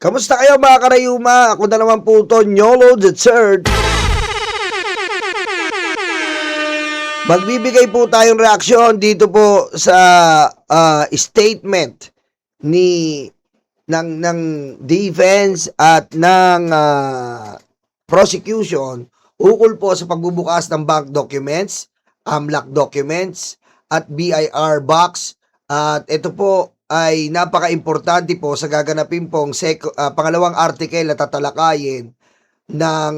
Kamusta kayo mga karayuma? Ako na naman po to, Nyolo the Third. Magbibigay po tayong reaksyon dito po sa statement ni ng defense at ng prosecution ukol po sa pagbubukas ng bank documents, AMLAC documents at BIR box. At ito po ay napaka-importante po sa gaganapin pong pangalawang article na tatalakayin ng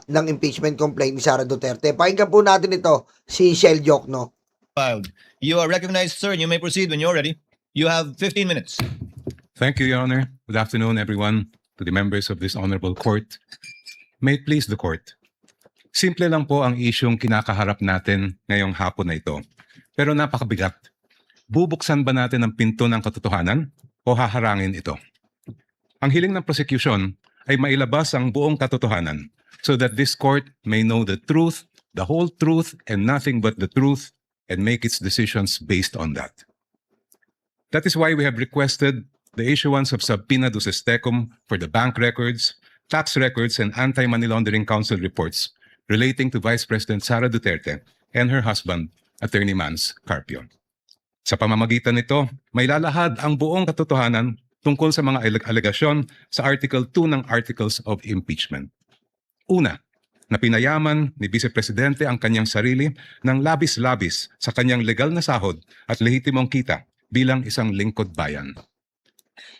ng impeachment complaint ni Sara Duterte. Pakinggan po natin ito, si Shell Jokno. Filed. You are recognized, sir, and you may proceed when you're ready. You have 15 minutes. Thank you, Your Honor. Good afternoon, everyone, to the members of this honorable court. May it please the court. Simple lang po ang isyong kinakaharap natin ngayong hapon na ito. Pero napakabigat. Bubuksan ba natin ang pinto ng katotohanan o haharangin ito? Ang hiling ng prosecution ay mailabas ang buong katotohanan so that this court may know the truth, the whole truth, and nothing but the truth, and make its decisions based on that. That is why we have requested the issuance of subpoena duces tecum for the bank records, tax records, and Anti-Money Laundering Council reports relating to Vice President Sara Duterte and her husband, Attorney Mans Carpio. Sa pamamagitan nito, may lalahad ang buong katotohanan tungkol sa mga alegasyon sa Article 2 ng Articles of Impeachment. Una, na pinayaman ni Vice Presidente ang kanyang sarili ng labis-labis sa kanyang legal na sahod at lehitimong kita bilang isang lingkod bayan.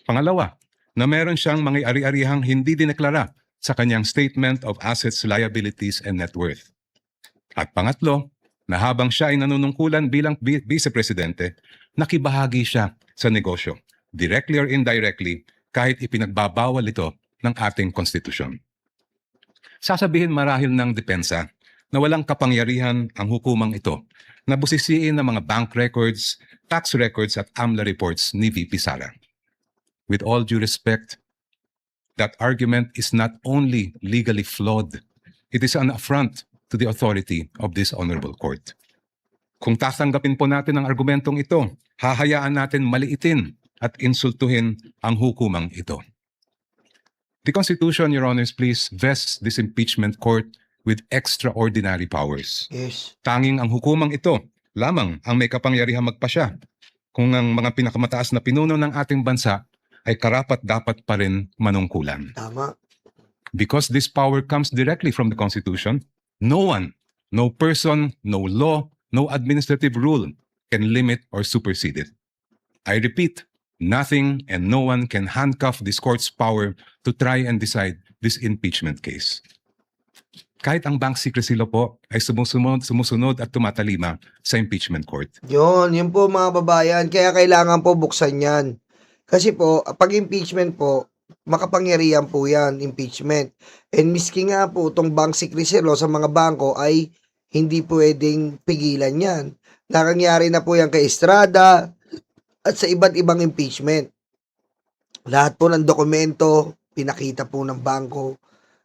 Pangalawa, na meron siyang mga ari-arihang hindi dineklara sa kanyang Statement of Assets, Liabilities, and Net Worth. At pangatlo, na habang siya ay nanunungkulan bilang Vice Presidente, nakibahagi siya sa negosyo, directly or indirectly, kahit ipinagbabawal ito ng ating konstitusyon. Sasabihin marahil ng depensa na walang kapangyarihan ang hukumang ito na busisiin ng mga bank records, tax records at AMLA reports ni VP Sara. With all due respect, that argument is not only legally flawed, it is an affront to the authority of this honorable court. Kung tatanggapin po natin ang argumentong ito, hahayaan natin maliitin at insultuhin ang hukumang ito. The Constitution, Your Honors, please, vests this impeachment court with extraordinary powers. Yes. Tanging ang hukumang ito lamang ang may kapangyarihang magpasya kung ang mga pinakamataas na pinuno ng ating bansa ay karapat-dapat pa rin manungkulan. Tama. Because this power comes directly from the Constitution, no one, no person, no law, no administrative rule can limit or supersede it. I repeat, nothing and no one can handcuff this court's power to try and decide this impeachment case. Kahit ang bank secrecy law po ay sumusunod at tumatalima sa impeachment court. Yun po mga babayan. Kaya kailangan po buksan yan. Kasi po, pag impeachment po, makapangyarihan po yan, impeachment. And miski nga po, itong bank secrecy law sa mga bangko ay hindi pwedeng pigilan yan. Nakangyari na po yan kay Estrada at sa iba't ibang impeachment. Lahat po ng dokumento, pinakita po ng bangko.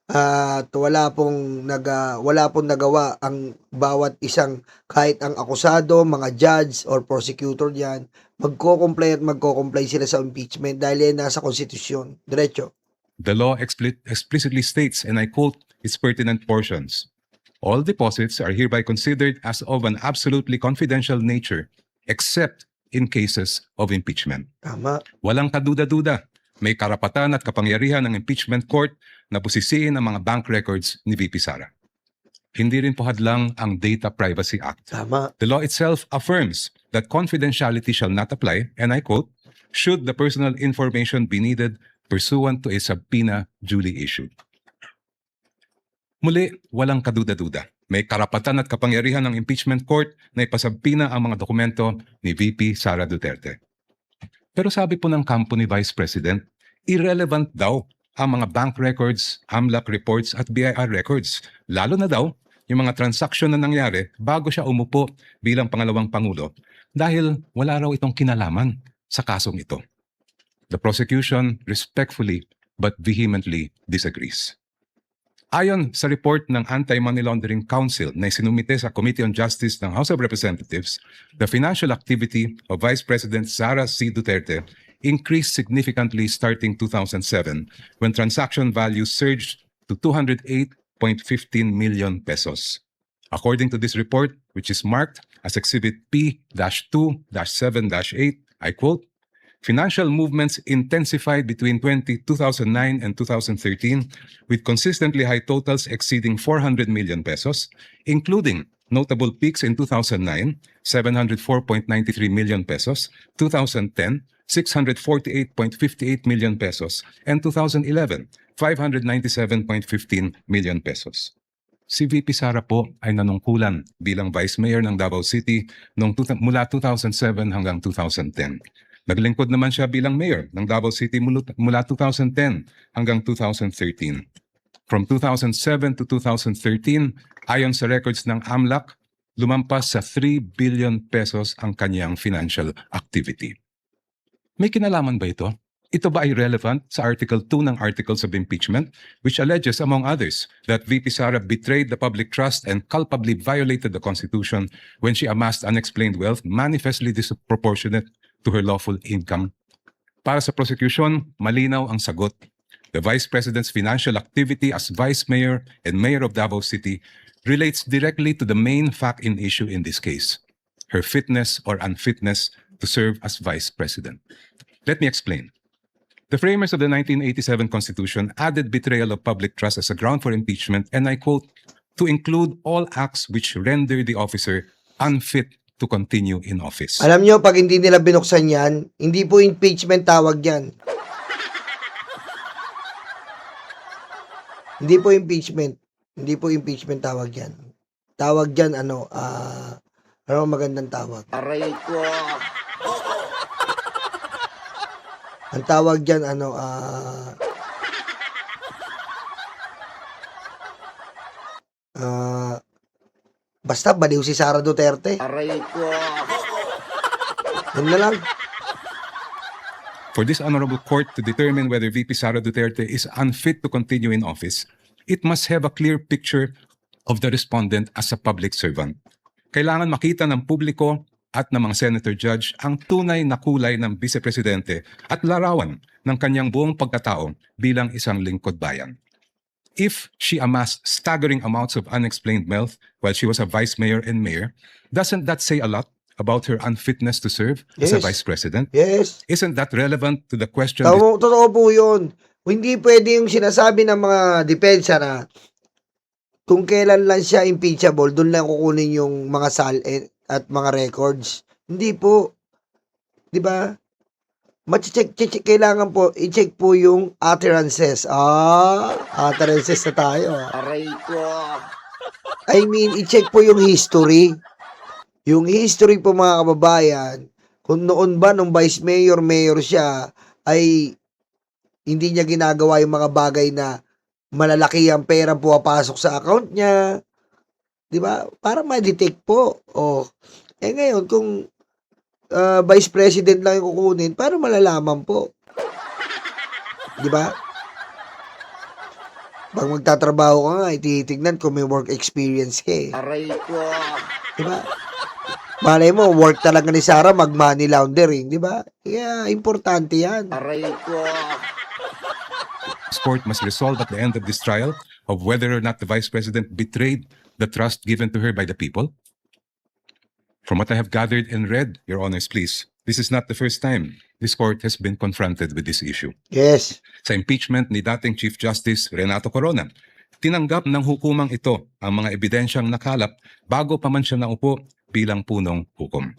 At wala pong nagawa ang bawat isang, kahit ang akusado, mga judge or prosecutor diyan, magko-comply sila sa impeachment dahil yan nasa konstitusyon. Diretso. The law explicitly states, and I quote its pertinent portions, all deposits are hereby considered as of an absolutely confidential nature except in cases of impeachment. Tama. Walang kaduda-duda. May karapatan at kapangyarihan ng impeachment court na busisiin ang mga bank records ni VP Sara. Hindi rin po hadlang ang Data Privacy Act. Tama. The law itself affirms that confidentiality shall not apply, and I quote, should the personal information be needed pursuant to a subpoena duly issued. Muli, walang kaduda-duda. May karapatan at kapangyarihan ng impeachment court na ipasubpoena ang mga dokumento ni VP Sara Duterte. Pero sabi po ng kampo ni Vice President, irrelevant daw ang mga bank records, AMLAC reports at BIR records. Lalo na daw yung mga transaksyon na nangyari bago siya umupo bilang pangalawang pangulo dahil wala raw itong kinalaman sa kasong ito. The prosecution respectfully but vehemently disagrees. Ayon sa report ng Anti-Money Laundering Council na isinumite sa Committee on Justice ng House of Representatives, the financial activity of Vice President Sara C. Duterte increased significantly starting 2007 when transaction values surged to 208.15 million pesos. According to this report, which is marked as Exhibit P-2-7-8, I quote, financial movements intensified between 2009 and 2013 with consistently high totals exceeding 400 million pesos, including notable peaks in 2009, 704.93 million pesos, 2010, 648.58 million pesos, and 2011, 597.15 million pesos. Si VP Sara po ay nanungkulan bilang Vice Mayor ng Davao City mula 2007 hanggang 2010. Naglingkod naman siya bilang Mayor ng Davao City mula 2010 hanggang 2013. From 2007 to 2013, ayon sa records ng AMLAC, lumampas sa 3 billion pesos ang kanyang financial activity. May kinalaman ba ito? Ito ba ay relevant sa Article 2 ng Articles of Impeachment, which alleges, among others, that VP Sara betrayed the public trust and culpably violated the Constitution when she amassed unexplained wealth manifestly disproportionate to her lawful income? Para sa prosecution, malinaw ang sagot. The Vice President's financial activity as Vice Mayor and Mayor of Davao City relates directly to the main fact in issue in this case, her fitness or unfitness to serve as Vice President. Let me explain. The framers of the 1987 Constitution added betrayal of public trust as a ground for impeachment, and I quote, to include all acts which render the officer unfit to continue in office. Alam nyo, pag hindi nila binuksan yan, hindi po impeachment tawag yan. Hindi po impeachment. Hindi po impeachment tawag yan. Tawag yan, ano magandang tawag? Aray ko! Ang tawag dyan, basta baliw si Sara Duterte. Aray ko! Yun na lang. For this honorable court to determine whether VP Sara Duterte is unfit to continue in office, it must have a clear picture of the respondent as a public servant. Kailangan makita ng publiko at ng mga senator judge ang tunay na kulay ng vice-presidente at larawan ng kanyang buong pagkatao bilang isang lingkod bayan. If she amassed staggering amounts of unexplained wealth while she was a vice mayor and mayor, doesn't that say a lot about her unfitness to serve as a Yes. vice president? Yes. Isn't that relevant to the question? Totoo po yun. Hindi pwede yung sinasabi ng mga depensa na kung kailan lang siya impeachable, doon lang kukunin yung mga at mga records. Hindi po. 'Di ba? Kailangan po i-check po yung utterances. Utterances na tayo. Aray ko! I mean, i-check po yung history. Yung history po mga kababayan, kung noon ba nung vice mayor, mayor siya, ay hindi niya ginagawa yung mga bagay na malalaki ang pera pumapasok sa account niya. 'Di ba? Para ma-detect po. Ngayon kung vice president lang yung kukunin, para malalaman po. 'Di ba? Pag magtatrabaho ka nga, ititignan kung may work experience ka eh. Aray ko! 'Di ba? Malay mo, work talaga ni Sara mag-money laundering, 'di ba? Yeah, importante 'yan. Aray ko! This court must resolve at the end of this trial of whether or not the vice president betrayed the trust given to her by the people. From what I have gathered and read, Your Honors, please, this is not the first time this court has been confronted with this issue. Yes. Sa impeachment ni dating Chief Justice Renato Corona, tinanggap ng hukumang ito ang mga ebidensyang nakalap bago pa man siya naupo bilang punong hukom.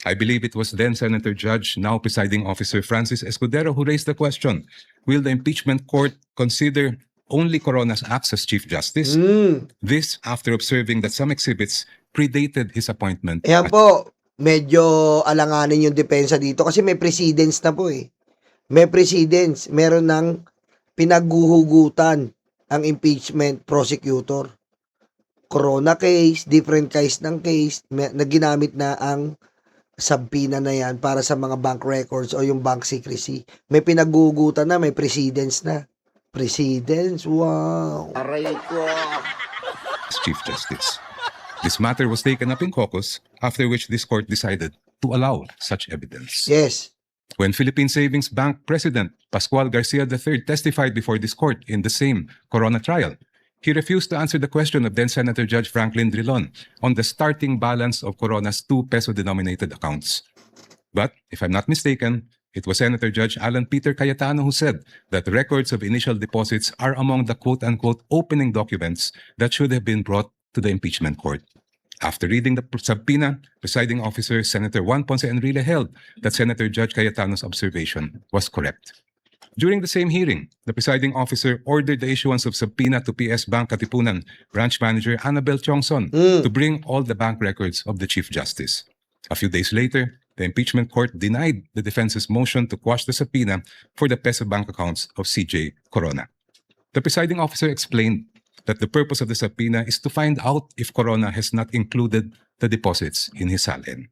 I believe it was then Senator Judge, now presiding officer Francis Escudero, who raised the question, will the impeachment court consider only Corona's acts as Chief Justice? This after observing that some exhibits predated his appointment. Ayan po, medyo alanganin yung depensa dito kasi may precedence na po eh. May precedence. Meron ng pinaghuhugutan ang impeachment prosecutor. Corona case, different case ng case, na ginamit na ang subpoena na yan para sa mga bank records o yung bank secrecy. May pinaghuhugutan na, may precedence na. Precedence, wow. Aray ko! As Chief Justice. This matter was taken up in caucus, after which this court decided to allow such evidence. Yes. When Philippine Savings Bank President Pascual Garcia III testified before this court in the same Corona trial, he refused to answer the question of then Senator Judge Franklin Drilon on the starting balance of Corona's 2 peso-denominated accounts. But, if I'm not mistaken, it was Senator Judge Alan Peter Cayetano who said that records of initial deposits are among the quote-unquote opening documents that should have been brought to the impeachment court. After reading the subpoena, presiding officer Senator Juan Ponce Enrile held that Senator Judge Cayetano's observation was correct. During the same hearing, the presiding officer ordered the issuance of subpoena to PS Bank Katipunan branch manager Annabel Chongson to bring all the bank records of the Chief Justice. A few days later, the impeachment court denied the defense's motion to quash the subpoena for the peso bank accounts of CJ Corona. The presiding officer explained that the purpose of the subpoena is to find out if Corona has not included the deposits in his salin.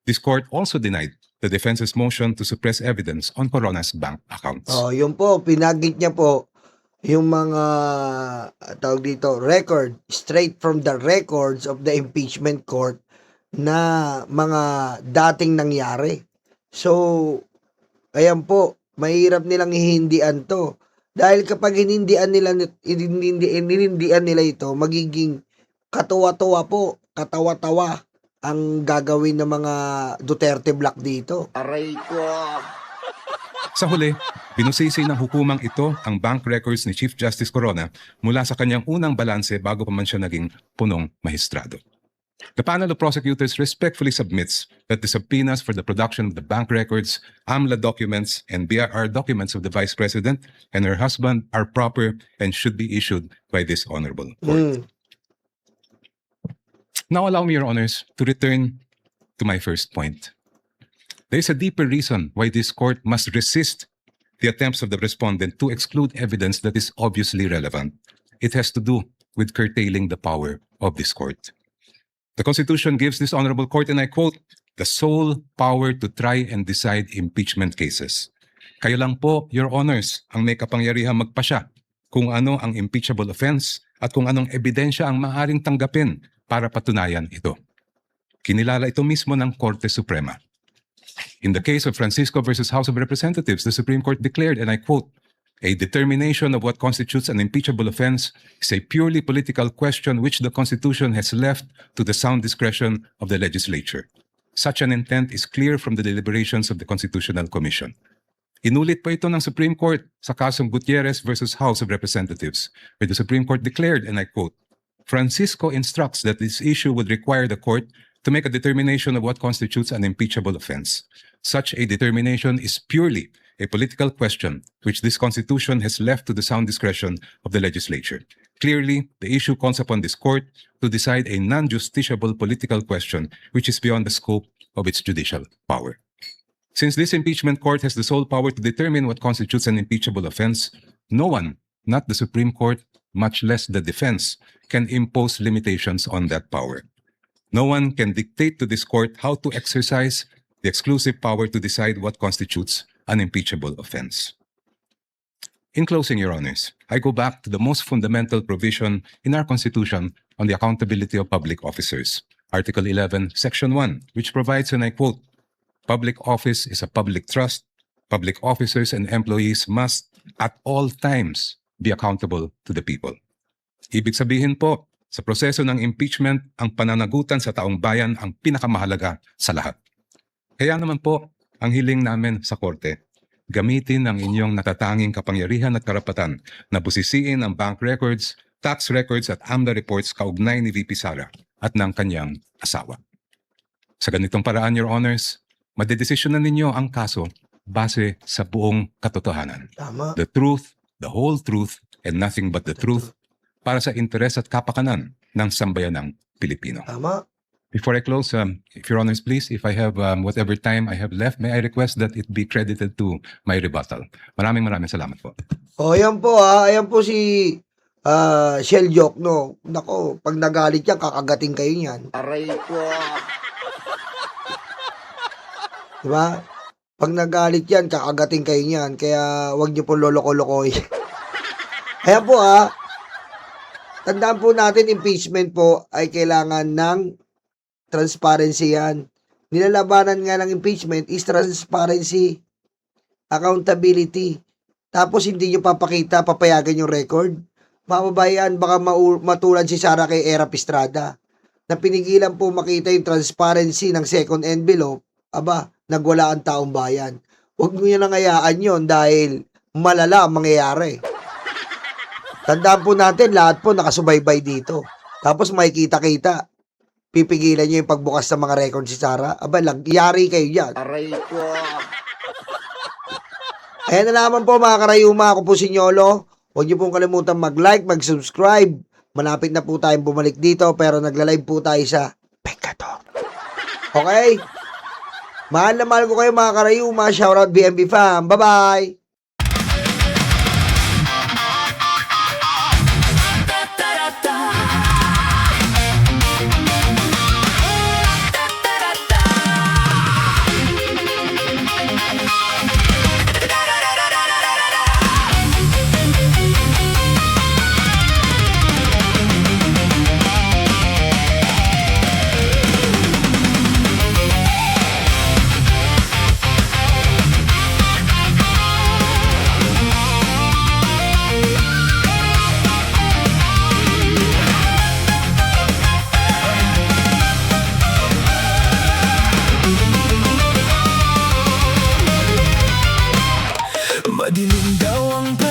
This court also denied the defense's motion to suppress evidence on Corona's bank accounts. Oh, yun po, pinagit niya po yung mga tawag dito, record straight from the records of the impeachment court na mga dating nangyari. So, ayan po, mahirap nilang hihindian to. Dahil kapag hinindian nila ito, magiging katawa-tawa po, katawa-tawa ang gagawin ng mga Duterte Black dito. Aray ko. Sa huli, binusisi ng hukumang ito ang bank records ni Chief Justice Corona mula sa kanyang unang balanse bago pa man siya naging punong mahistrado. The panel of prosecutors respectfully submits that the subpoenas for the production of the bank records, AMLA documents, and BIR documents of the Vice President and her husband are proper and should be issued by this honorable court. Now allow me, Your Honors, to return to my first point. There is a deeper reason why this court must resist the attempts of the respondent to exclude evidence that is obviously relevant. It has to do with curtailing the power of this court. The Constitution gives this honorable court, and I quote, the sole power to try and decide impeachment cases. Kayo lang po, Your Honors, ang may kapangyarihang magpasya kung ano ang impeachable offense at kung anong ebidensya ang maaaring tanggapin para patunayan ito. Kinilala ito mismo ng Korte Suprema. In the case of Francisco versus House of Representatives, the Supreme Court declared, and I quote, a determination of what constitutes an impeachable offense is a purely political question which the Constitution has left to the sound discretion of the legislature. Such an intent is clear from the deliberations of the Constitutional Commission. Inulit pa ito ng Supreme Court sa kasong Gutierrez versus House of Representatives, where the Supreme Court declared, and I quote, Francisco instructs that this issue would require the court to make a determination of what constitutes an impeachable offense. Such a determination is purely a political question which this Constitution has left to the sound discretion of the legislature. Clearly, the issue calls upon this court to decide a non-justiciable political question which is beyond the scope of its judicial power. Since this impeachment court has the sole power to determine what constitutes an impeachable offense, no one, not the Supreme Court, much less the defense, can impose limitations on that power. No one can dictate to this court how to exercise the exclusive power to decide what constitutes an impeachable offense. In closing, Your Honors, I go back to the most fundamental provision in our Constitution on the accountability of public officers, Article 11, Section 1, which provides, and I quote, public office is a public trust. Public officers and employees must at all times be accountable to the people. Ibig sabihin po, sa proseso ng impeachment, ang pananagutan sa taong bayan ang pinakamahalaga sa lahat. Kaya naman po, ang hiling namin sa korte, gamitin ang inyong natatanging kapangyarihan at karapatan na busisiin ang bank records, tax records at AMLA reports kaugnay ni VP Sara at ng kanyang asawa. Sa ganitong paraan, Your Honors, madedesisyonan ninyo ang kaso base sa buong katotohanan. Tama. The truth, the whole truth, and nothing but the truth para sa interes at kapakanan ng sambayanang Pilipino. Tama. Before I close, if Your Honors, please, if I have whatever time I have left, may I request that it be credited to my rebuttal. Maraming salamat po. O, ayan po ayan po si Shell Joke, no? Nako, pag nagalit yan, kakagating kayo niyan. Aray ko. Diba? Pag nagalit yan, kakagating kayo niyan. Kaya wag niyo po loloko-lokoy. Ayan po tandaan po natin, impeachment po ay kailangan ng transparency yan. Nilalabanan nga ng impeachment is transparency. accountability. Tapos hindi nyo papakita, papayagan yung record. Mga kababayan, baka matulad si Sara kay Era Pistrada na pinigilan po makita yung transparency ng second envelope. Aba, nagwala ang taong bayan. Huwag nyo nang hayaan yun dahil malala ang mangyayari. Tandaan po natin, lahat po nakasubaybay dito. Tapos makikita-kita. Pipigilan nyo yung pagbukas ng mga record si Sara. Aba, yari kayo dyan. Aray ko. Ayan na naman po mga karayuma. Ako po si Nyolo. Huwag niyo pong kalimutan mag-like, mag-subscribe. Malapit na po tayong bumalik dito pero nagla-live po tayo sa Pekador. Okay? Mahal na mahal ko kayo mga karayuma. Shoutout BMB fam. Bye-bye! Madilim daw ang